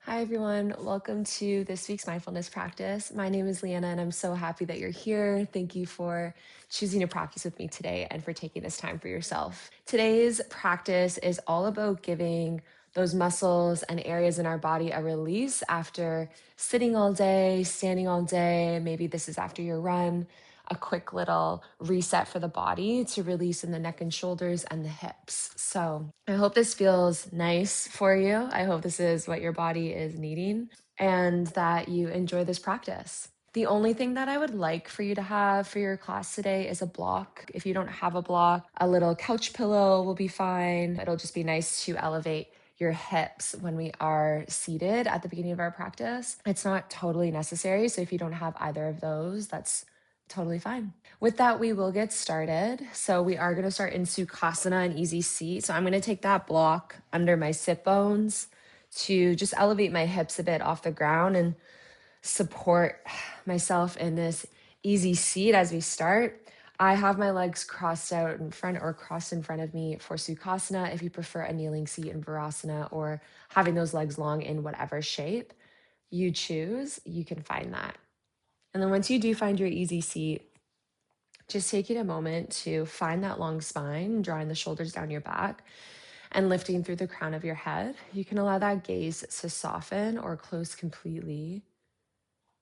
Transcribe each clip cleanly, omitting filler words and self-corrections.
Hi, everyone. Welcome to this week's mindfulness practice. My name is Leanna, and I'm so happy that you're here. Thank you for choosing to practice with me today and for taking this time for yourself. Today's practice is all about giving those muscles and areas in our body a release after sitting all day, standing all day. Maybe this is after your run. A quick little reset for the body to release in the neck and shoulders and the hips. So I hope this feels nice for you. I hope this is what your body is needing and that you enjoy this practice. The only thing that I would like for you to have for your class today is a block. If you don't have a block, a little couch pillow will be fine. It'll just be nice to elevate your hips when we are seated at the beginning of our practice. It's not totally necessary. So if you don't have either of those, that's totally fine. With that, we will get started. So we are going to start in Sukhasana, an easy seat. So I'm going to take that block under my sit bones to just elevate my hips a bit off the ground and support myself in this easy seat as we start. I have my legs crossed out in front or crossed in front of me for Sukhasana. If you prefer a kneeling seat in Virasana or having those legs long in whatever shape you choose, you can find that. And then once you do find your easy seat, just taking a moment to find that long spine, drawing the shoulders down your back and lifting through the crown of your head. You can allow that gaze to soften or close completely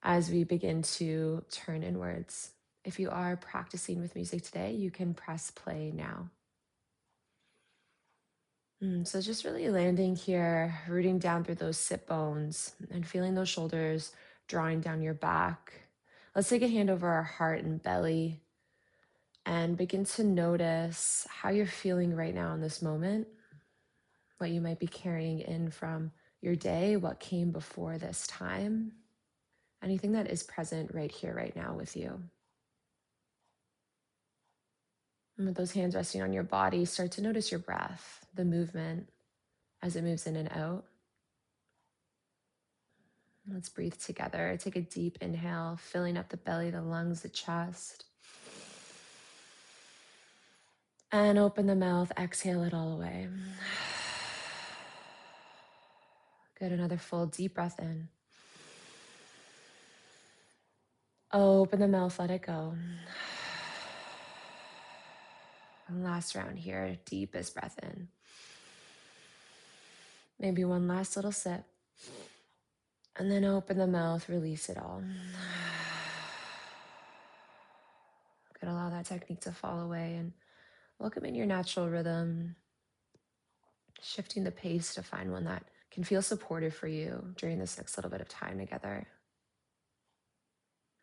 as we begin to turn inwards. If you are practicing with music today, you can press play now. So just really landing here, rooting down through those sit bones and feeling those shoulders drawing down your back. Let's take a hand over our heart and belly and begin to notice how you're feeling right now in this moment, what you might be carrying in from your day, what came before this time, anything that is present right here, right now with you. And with those hands resting on your body, start to notice your breath, the movement as it moves in and out. Let's breathe together. Take a deep inhale, filling up the belly, the lungs, the chest. And open the mouth, exhale it all away. Good, another full deep breath in. Open the mouth, let it go. And last round here, deepest breath in. Maybe one last little sip. And then open the mouth, release it all. Good, allow that technique to fall away and welcome in your natural rhythm. Shifting the pace to find one that can feel supportive for you during this next little bit of time together.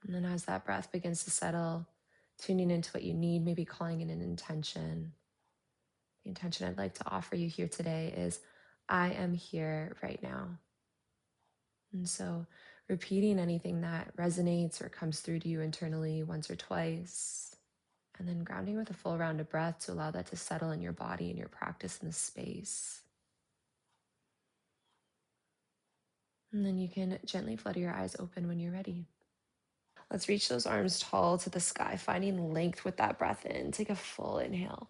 And then as that breath begins to settle, tuning into what you need, maybe calling in an intention. The intention I'd like to offer you here today is, I am here right now. And so repeating anything that resonates or comes through to you internally once or twice, and then grounding with a full round of breath to allow that to settle in your body and your practice in the space. And then you can gently flutter your eyes open when you're ready. Let's reach those arms tall to the sky, finding length with that breath in. Take a full inhale.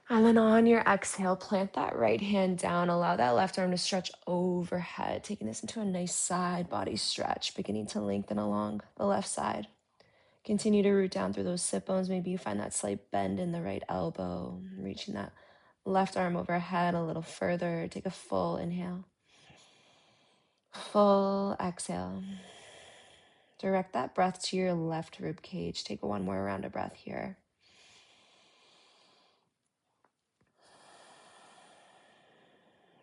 And then on your exhale, plant that right hand down. Allow that left arm to stretch overhead, taking this into a nice side body stretch, beginning to lengthen along the left side. Continue to root down through those sit bones. Maybe you find that slight bend in the right elbow, reaching that left arm overhead a little further. Take a full inhale. Full exhale. Direct that breath to your left rib cage. Take one more round of breath here.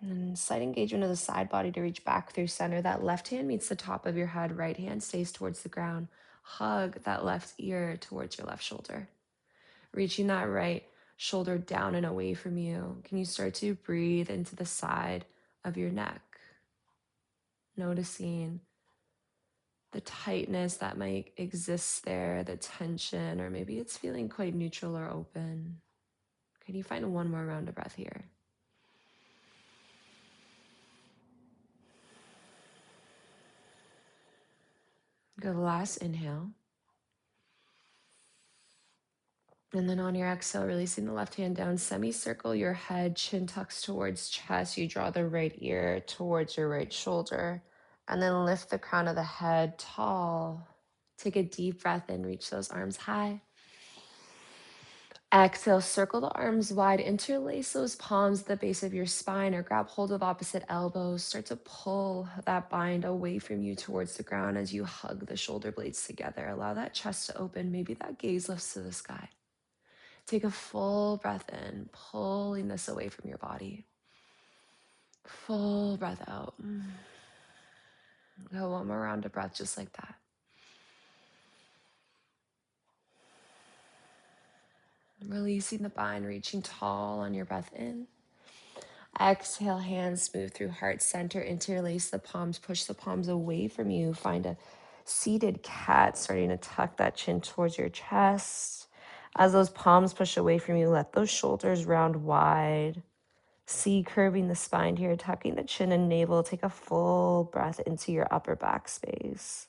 And slight engagement of the side body to reach back through center. That left hand meets the top of your head. Right hand stays towards the ground. Hug that left ear towards your left shoulder. Reaching that right shoulder down and away from you. Can you start to breathe into the side of your neck? Noticing the tightness that might exist there, the tension, or maybe it's feeling quite neutral or open. Can you find one more round of breath here? Good, last inhale. And then on your exhale, releasing the left hand down, semicircle your head, chin tucks towards chest. You draw the right ear towards your right shoulder. And then lift the crown of the head tall. Take a deep breath in, reach those arms high. Exhale, circle the arms wide, interlace those palms at the base of your spine or grab hold of opposite elbows. Start to pull that bind away from you towards the ground as you hug the shoulder blades together. Allow that chest to open. Maybe that gaze lifts to the sky. Take a full breath in, pulling this away from your body. Full breath out. Go one more round of breath just like that. Releasing the bind, reaching tall on your breath in. Exhale, hands move through heart center, interlace the palms, push the palms away from you. Find a seated cat, starting to tuck that chin towards your chest. As those palms push away from you, let those shoulders round wide. See curving the spine here, tucking the chin and navel. Take a full breath into your upper back space.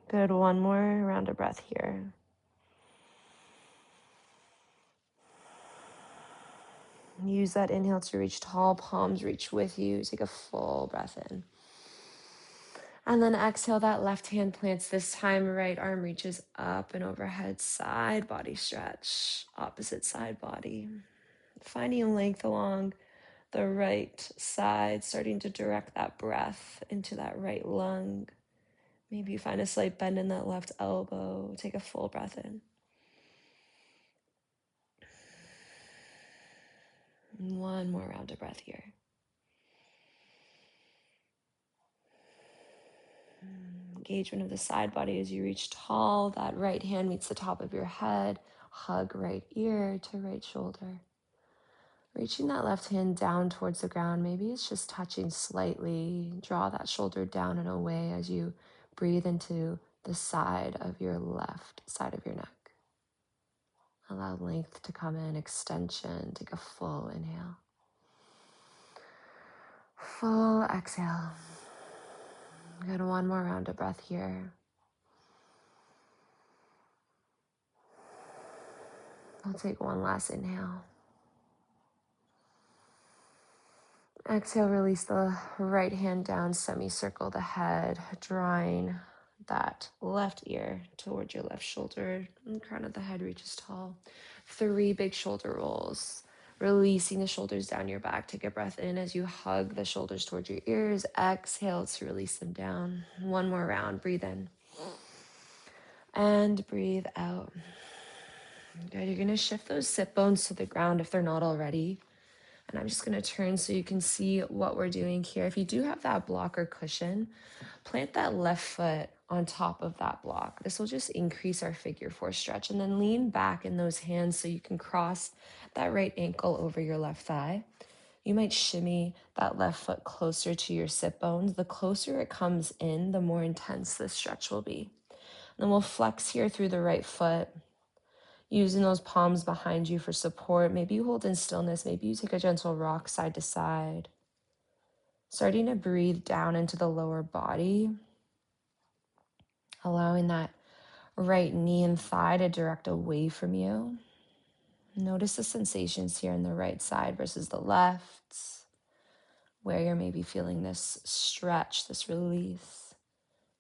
Good, one more round of breath here. Use that inhale to reach tall, palms reach with you. Take a full breath in. And then exhale, that left hand plants. This time, right arm reaches up and overhead, side body stretch, opposite side body. Finding length along the right side, starting to direct that breath into that right lung. Maybe you find a slight bend in that left elbow. Take a full breath in. And one more round of breath here. Engagement of the side body as you reach tall. That right hand meets the top of your head. Hug right ear to right shoulder. Reaching that left hand down towards the ground. Maybe it's just touching slightly. Draw that shoulder down and away as you breathe into the side of your left side of your neck. Allow length to come in, extension. Take a full inhale. Full exhale. Good, one more round of breath here. I'll take one last inhale. Exhale, release the right hand down, semicircle the head, drawing that left ear towards your left shoulder, and the crown of the head reaches tall. 3 big shoulder rolls, releasing the shoulders down your back. Take a breath in as you hug the shoulders towards your ears. Exhale to release them down. One more round, breathe in. And breathe out. Good, you're gonna shift those sit bones to the ground if they're not already. And I'm just going to turn so you can see what we're doing here. If you do have that block or cushion, plant that left foot on top of that block. This will just increase our figure 4 stretch. And then lean back in those hands so you can cross that right ankle over your left thigh. You might shimmy that left foot closer to your sit bones. The closer it comes in, the more intense this stretch will be. And then we'll flex here through the right foot, using those palms behind you for support. Maybe you hold in stillness. Maybe you take a gentle rock side to side. Starting to breathe down into the lower body. Allowing that right knee and thigh to direct away from you. Notice the sensations here in the right side versus the left. Where you're maybe feeling this stretch, this release.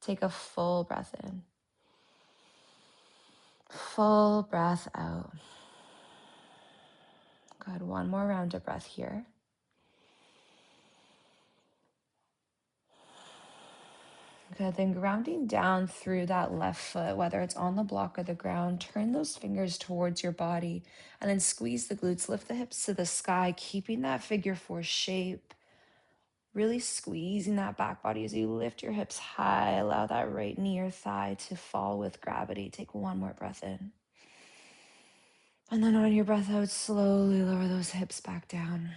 Take a full breath in. Full breath out. Good, one more round of breath here. Good, then grounding down through that left foot, whether it's on the block or the ground, turn those fingers towards your body and then squeeze the glutes, lift the hips to the sky, keeping that figure 4 shape. Really squeezing that back body as you lift your hips high. Allow that right knee or thigh to fall with gravity. Take one more breath in. And then on your breath out, slowly lower those hips back down.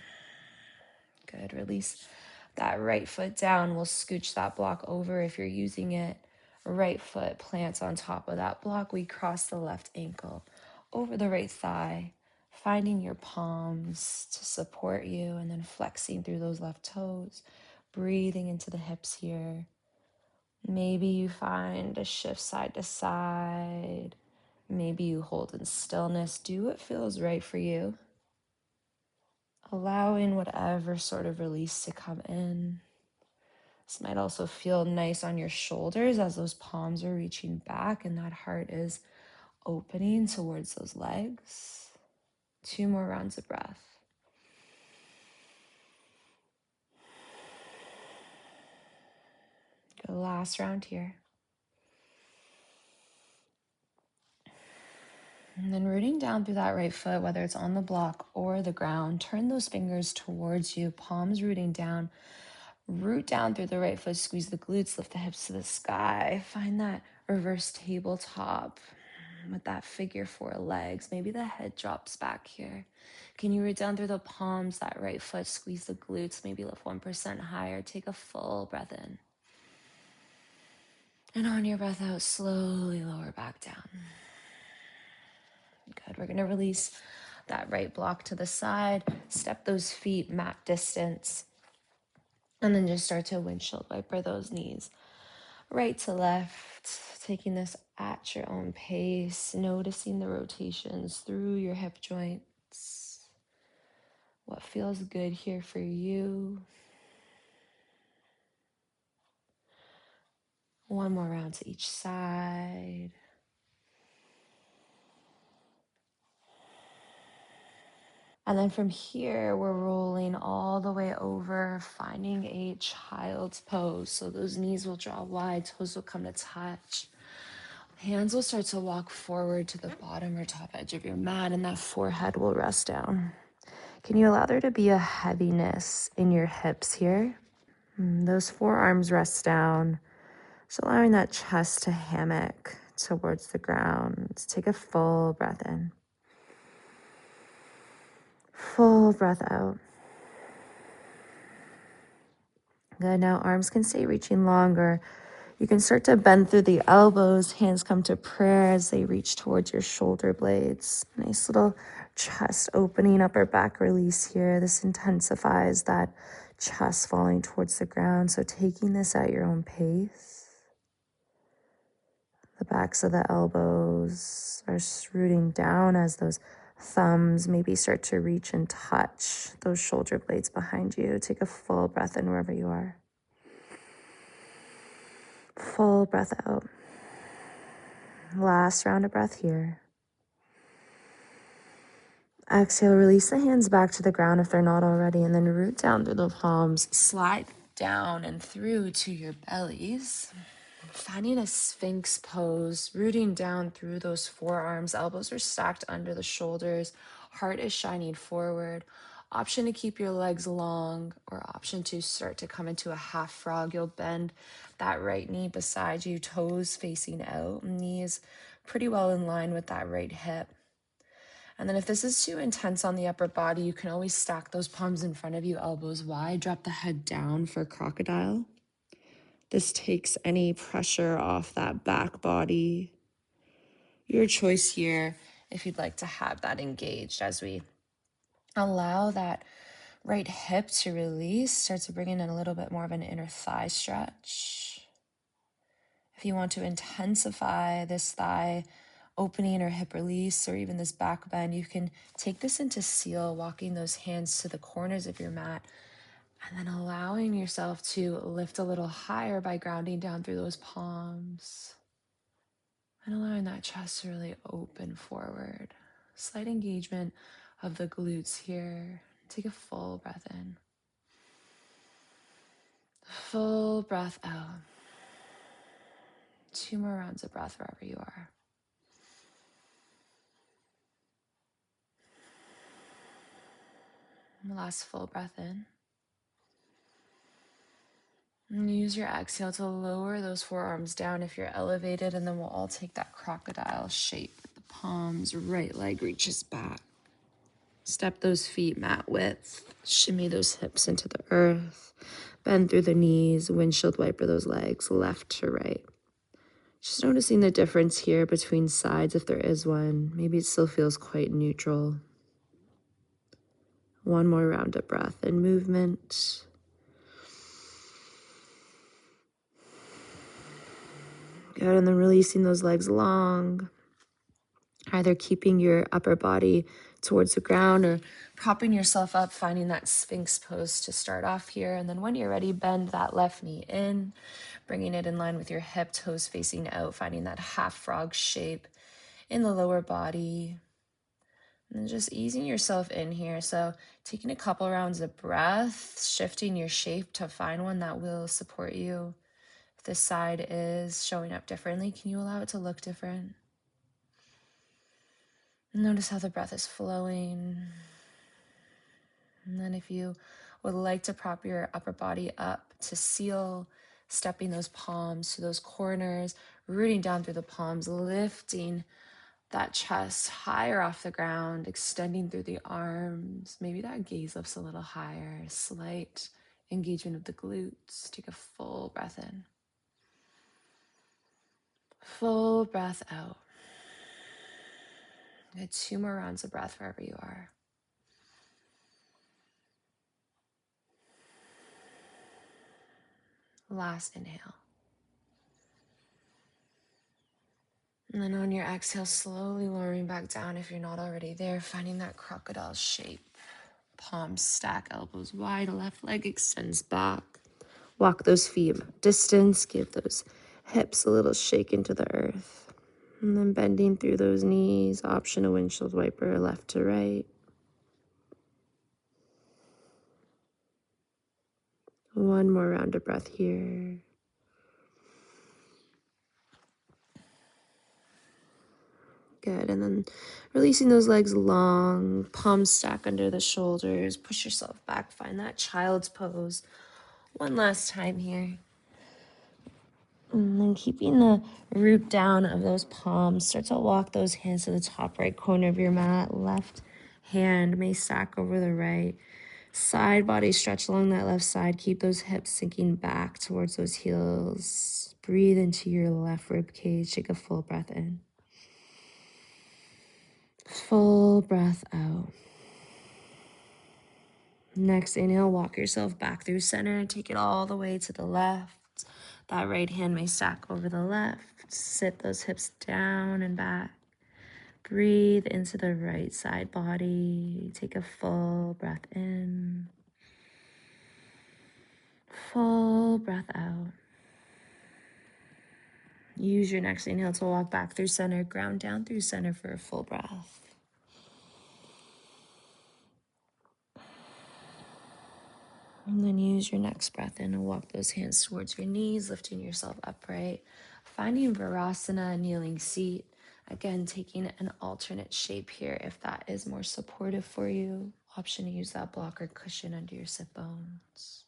Good, release that right foot down. We'll scooch that block over if you're using it. Right foot plants on top of that block. We cross the left ankle over the right thigh, finding your palms to support you and then flexing through those left toes, breathing into the hips here. Maybe you find a shift side to side. Maybe you hold in stillness. Do what feels right for you. Allowing whatever sort of release to come in. This might also feel nice on your shoulders as those palms are reaching back and that heart is opening towards those legs. 2 more rounds of breath. Go last round here. And then rooting down through that right foot, whether it's on the block or the ground, turn those fingers towards you, palms rooting down. Root down through the right foot, squeeze the glutes, lift the hips to the sky. Find that reverse tabletop with that figure 4 legs. Maybe the head drops back here. Can you root down through the palms, that right foot, squeeze the glutes, maybe lift 1% higher. Take a full breath in. And on your breath out, slowly lower back down. Good. We're going to release that right block to the side. Step those feet mat distance. And then just start to windshield wiper those knees. Right to left, taking this at your own pace, noticing the rotations through your hip joints. What feels good here for you? One more round to each side. And then from here, we're rolling all the way over, finding a child's pose. So those knees will draw wide, toes will come to touch. Hands will start to walk forward to the bottom or top edge of your mat, and that forehead will rest down. Can you allow there to be a heaviness in your hips here? Those forearms rest down. Just allowing that chest to hammock towards the ground. Let's take a full breath in. Full breath out. Good. Now arms can stay reaching longer. You can start to bend through the elbows. Hands come to prayer as they reach towards your shoulder blades. Nice little chest opening, upper back release here. This intensifies that chest falling towards the ground. So taking this at your own pace. The backs of the elbows are rooting down as those thumbs maybe start to reach and touch those shoulder blades behind you. Take a full breath in wherever you are. Full breath out. Last round of breath here. Exhale, release the hands back to the ground if they're not already, and then root down through the palms. Slide down and through to your bellies. Finding a sphinx pose, rooting down through those forearms. Elbows are stacked under the shoulders. Heart is shining forward. Option to keep your legs long, or option to start to come into a half frog. You'll bend that right knee beside you, toes facing out, knees pretty well in line with that right hip. And then if this is too intense on the upper body, you can always stack those palms in front of you, elbows wide, drop the head down for crocodile. This takes any pressure off that back body. Your choice here if you'd like to have that engaged as we allow that right hip to release. Start to bring in a little bit more of an inner thigh stretch. If you want to intensify this thigh opening or hip release, or even this back bend, you can take this into seal, walking those hands to the corners of your mat, and then allowing yourself to lift a little higher by grounding down through those palms. And allowing that chest to really open forward. Slight engagement of the glutes here. Take a full breath in. Full breath out. 2 more rounds of breath wherever you are. And last full breath in. And use your exhale to lower those forearms down if you're elevated, and then we'll all take that crocodile shape. The palms, right leg reaches back. Step those feet mat width. Shimmy those hips into the earth. Bend through the knees. Windshield wiper those legs left to right. Just noticing the difference here between sides if there is one. Maybe it still feels quite neutral. One more round of breath and movement. Good, and then releasing those legs long, either keeping your upper body towards the ground or propping yourself up, finding that Sphinx pose to start off here. And then when you're ready, bend that left knee in, bringing it in line with your hip, toes facing out, finding that half frog shape in the lower body. And then just easing yourself in here. So taking a couple rounds of breath, shifting your shape to find one that will support you. If this side is showing up differently, can you allow it to look different? Notice how the breath is flowing. And then if you would like to prop your upper body up to seal, stepping those palms to those corners, rooting down through the palms, lifting that chest higher off the ground, extending through the arms. Maybe that gaze lifts a little higher, slight engagement of the glutes. Take a full breath in. Full breath out. Get 2 more rounds of breath wherever you are. Last inhale. And then on your exhale, slowly lowering back down if you're not already there, finding that crocodile shape. Palms stack, elbows wide, left leg extends back. Walk those feet distance, give those hips a little shake into the earth. And then bending through those knees, option a windshield wiper left to right. One more round of breath here. Good, and then releasing those legs long, palms stack under the shoulders, push yourself back, find that child's pose. One last time here. And then keeping the root down of those palms, start to walk those hands to the top right corner of your mat. Left hand may stack over the right. Side body stretch along that left side. Keep those hips sinking back towards those heels. Breathe into your left rib cage. Take a full breath in. Full breath out. Next inhale, walk yourself back through center. Take it all the way to the left. That right hand may stack over the left. Sit those hips down and back. Breathe into the right side body. Take a full breath in. Full breath out. Use your next inhale to walk back through center. Ground down through center for a full breath. And then use your next breath in and walk those hands towards your knees, lifting yourself upright. Finding Virasana, kneeling seat. Again, taking an alternate shape here if that is more supportive for you. Option to use that block or cushion under your sit bones.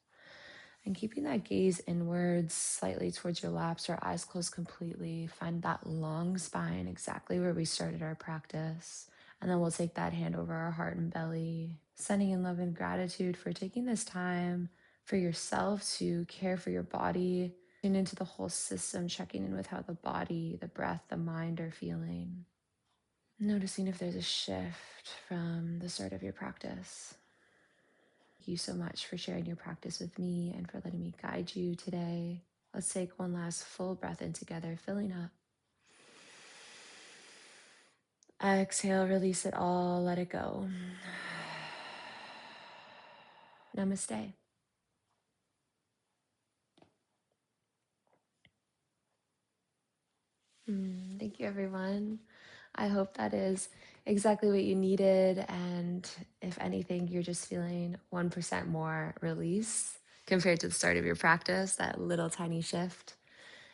And keeping that gaze inwards, slightly towards your laps or eyes closed completely. Find that long spine, exactly where we started our practice. And then we'll take that hand over our heart and belly, sending in love and gratitude for taking this time for yourself to care for your body, tune into the whole system, checking in with how the body, the breath, the mind are feeling. Noticing if there's a shift from the start of your practice. Thank you so much for sharing your practice with me and for letting me guide you today. Let's take one last full breath in together, filling up. Exhale, release it all, let it go. Namaste. Thank you, everyone. I hope that is exactly what you needed. And if anything, you're just feeling 1% more release compared to the start of your practice, that little tiny shift.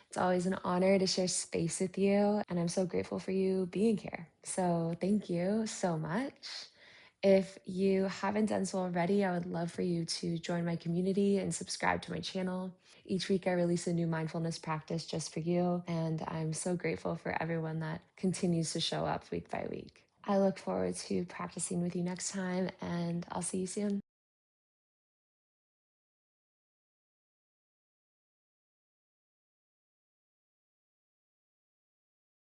It's always an honor to share space with you. And I'm so grateful for you being here. So thank you so much. If you haven't done so already, I would love for you to join my community and subscribe to my channel. Each week I release a new mindfulness practice just for you, and I'm so grateful for everyone that continues to show up week by week. I look forward to practicing with you next time, and I'll see you soon.